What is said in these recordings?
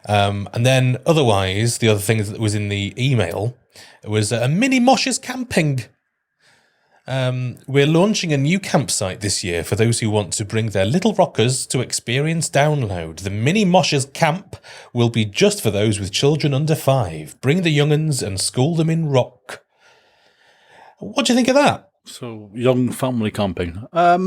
And then otherwise, the other thing that was in the email was a mini Mosh's camping. We're launching a new campsite this year for those who want to bring their little rockers to experience download. The mini Mosh's camp will be just for those with children under 5. Bring the young'uns and school them in rock. What do you think of that? So young family camping. I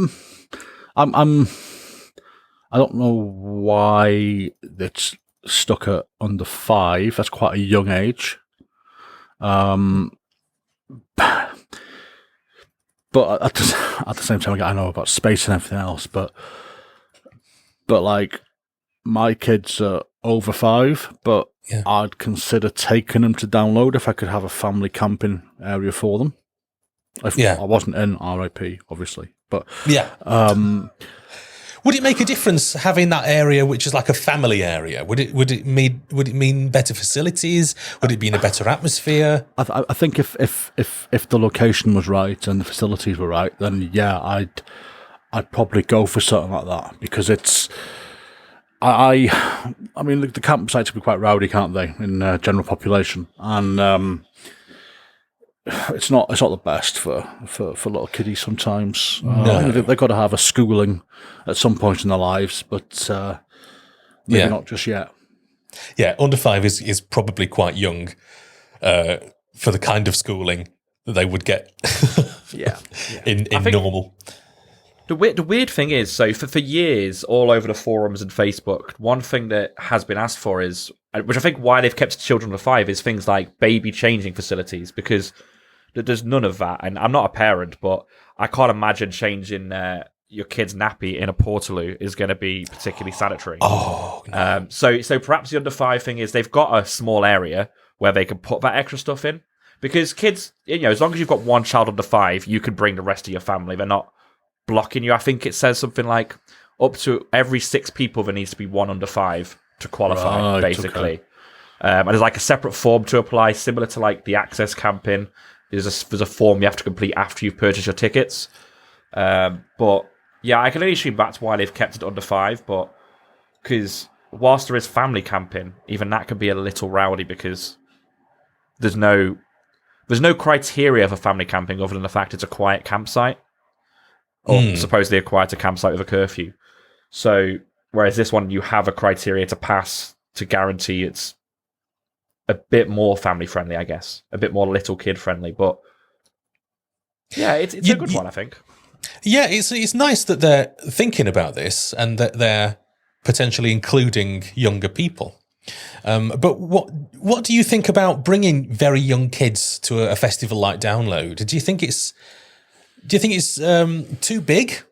don't know why it's stuck at under 5. That's quite a young age. But at the same time, I know about space and everything else. But like, my kids are over 5, but Yeah. I'd consider taking them to download if I could have a family camping area for them. I wasn't in RIP, obviously, but Yeah. Would it make a difference having that area, which is like a family area? Would it mean better facilities? Would it be in a better atmosphere? I think if the location was right and the facilities were right, then yeah, I'd probably go for something like that, because it's I mean, the campsites can be quite rowdy, can't they, in general population, and it's not the best for little kiddies sometimes. No. They've got to have a schooling at some point in their lives, but maybe not just yet. Yeah, under 5 is probably quite young for the kind of schooling that they would get in normal. The weird thing is, so for years, all over the forums and Facebook, one thing that has been asked for is, which I think why they've kept children under 5, is things like baby changing facilities, because there's none of that. And I'm not a parent, but I can't imagine changing your kid's nappy in a portaloo is going to be particularly sanitary. Oh, no. So perhaps the under 5 thing is they've got a small area where they can put that extra stuff in, because kids, as long as you've got one child under 5, you can bring the rest of your family. They're not blocking you. I think it says something like up to every 6 people there needs to be one under 5 to qualify, basically. Okay. And there's like a separate form to apply, similar to like the access camping. There's a form you have to complete after you've purchased your tickets. But yeah, I can only assume that's why they've kept it under 5. But because whilst there is family camping, even that can be a little rowdy, because there's no criteria for family camping other than the fact it's a quiet campsite. Or supposedly a quieter campsite with a curfew. So, whereas this one, you have a criteria to pass to guarantee it's a bit more family friendly, I guess. A bit more little kid friendly. But, yeah, it's a good one, I think. Yeah, it's nice that they're thinking about this and that they're potentially including younger people. But what do you think about bringing very young kids to a festival like Download? Do you think it's too big?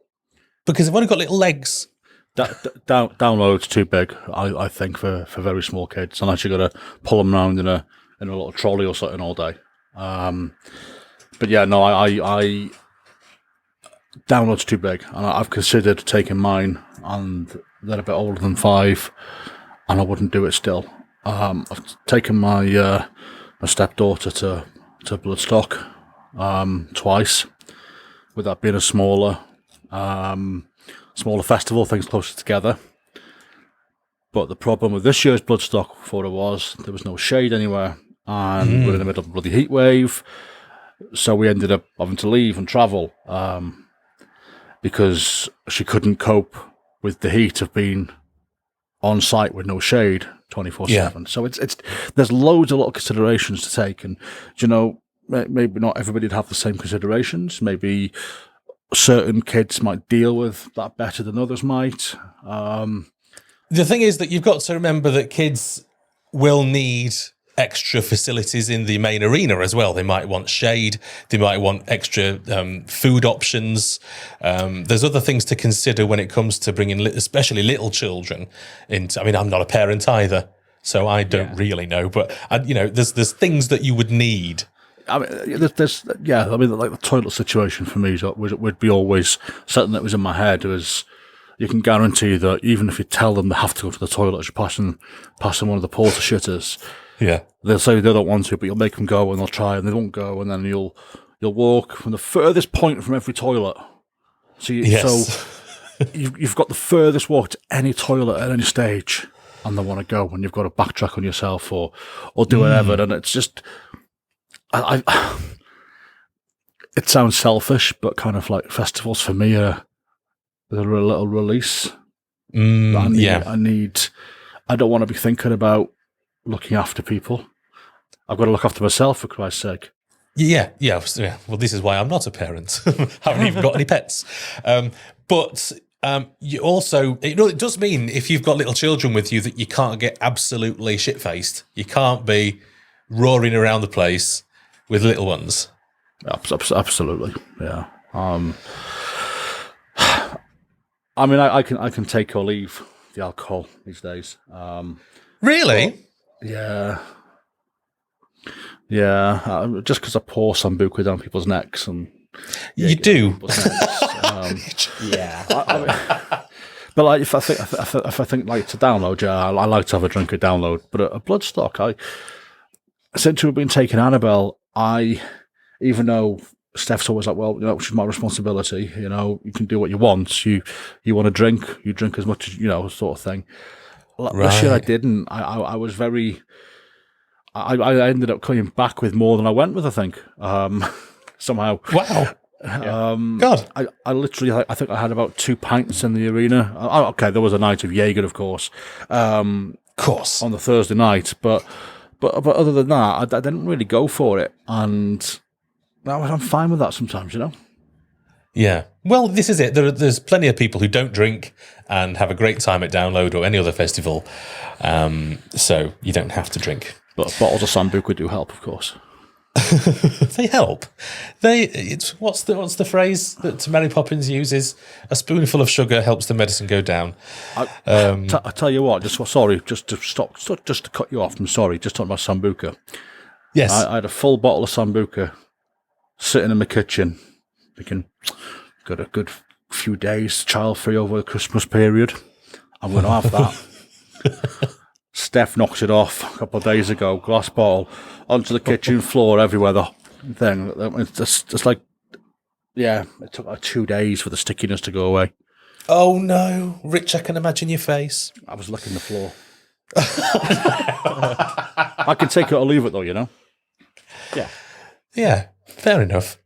Because they've only got little legs. Download's too big, I think, for very small kids, unless you've got to pull them around in a little trolley or something all day. But yeah, no, I Download's too big, and I've considered taking mine, and they're a bit older than 5, and I wouldn't do it still. I've taken my stepdaughter to Bloodstock twice. With that being a smaller festival, things closer together. But the problem with this year's Bloodstock, there was no shade anywhere, and we're in the middle of a bloody heat wave, so we ended up having to leave and travel because she couldn't cope with the heat of being on site with no shade 24/7. So there's loads of little considerations to take, and maybe not everybody'd have the same considerations. Maybe certain kids might deal with that better than others might. The thing is that you've got to remember that kids will need extra facilities in the main arena as well. They might want shade. They might want extra food options. There's other things to consider when it comes to bringing, especially little children into. I mean, I'm not a parent either, so I don't really know. But there's things that you would need. I mean, like the toilet situation for me would be always something that was in my head. You can guarantee that even if you tell them they have to go to the toilet as you're passing one of the porta shitters, they'll say they don't want to, but you'll make them go and they'll try and they won't go, and then you'll walk from the furthest point from every toilet. So you've got the furthest walk to any toilet at any stage, and they want to go, and you've got to backtrack on yourself or do whatever, and it's just, it sounds selfish, but kind of like festivals for me are a little release. I don't want to be thinking about looking after people. I've got to look after myself, for Christ's sake. Yeah. Well, this is why I'm not a parent. Haven't even got any pets. But you also, it does mean if you've got little children with you that you can't get absolutely shit-faced. You can't be roaring around the place with little ones. Absolutely, yeah. I mean, I can take or leave the alcohol these days. Really? Yeah. Just because I pour sambuca down people's necks and you do. Yeah. But like, if I think like to download, I like to have a drink of download. But a Bloodstock, since we've been taking Annabelle, even though Steph's always like, well, she's my responsibility. You can do what you want. You want to drink, you drink as much as sort of thing. Last year I didn't. I was very. I ended up coming back with more than I went with. I think somehow. Wow. God. I literally, I think I had about 2 pints in the arena. Okay, there was a night of Jaeger, of course. On the Thursday night, but other than that, I didn't really go for it, and I'm fine with that sometimes, Yeah. Well, this is it. There's plenty of people who don't drink and have a great time at Download or any other festival, so you don't have to drink. But bottles of Sambuca do help, of course. They help. What's the phrase that Mary Poppins uses? A spoonful of sugar helps the medicine go down. I tell you what, just to cut you off. I'm sorry, just talking about Sambuca. Yes, I had a full bottle of Sambuca sitting in my kitchen, thinking, got a good few days child free over the Christmas period. I'm going to have that. Steph knocked it off a couple of days ago, glass bottle, onto the kitchen floor, everywhere, the thing. It's just like, yeah, it took like 2 days for the stickiness to go away. Oh no, Rich, I can imagine your face. I was licking the floor. I can take it or leave it though, Yeah, fair enough.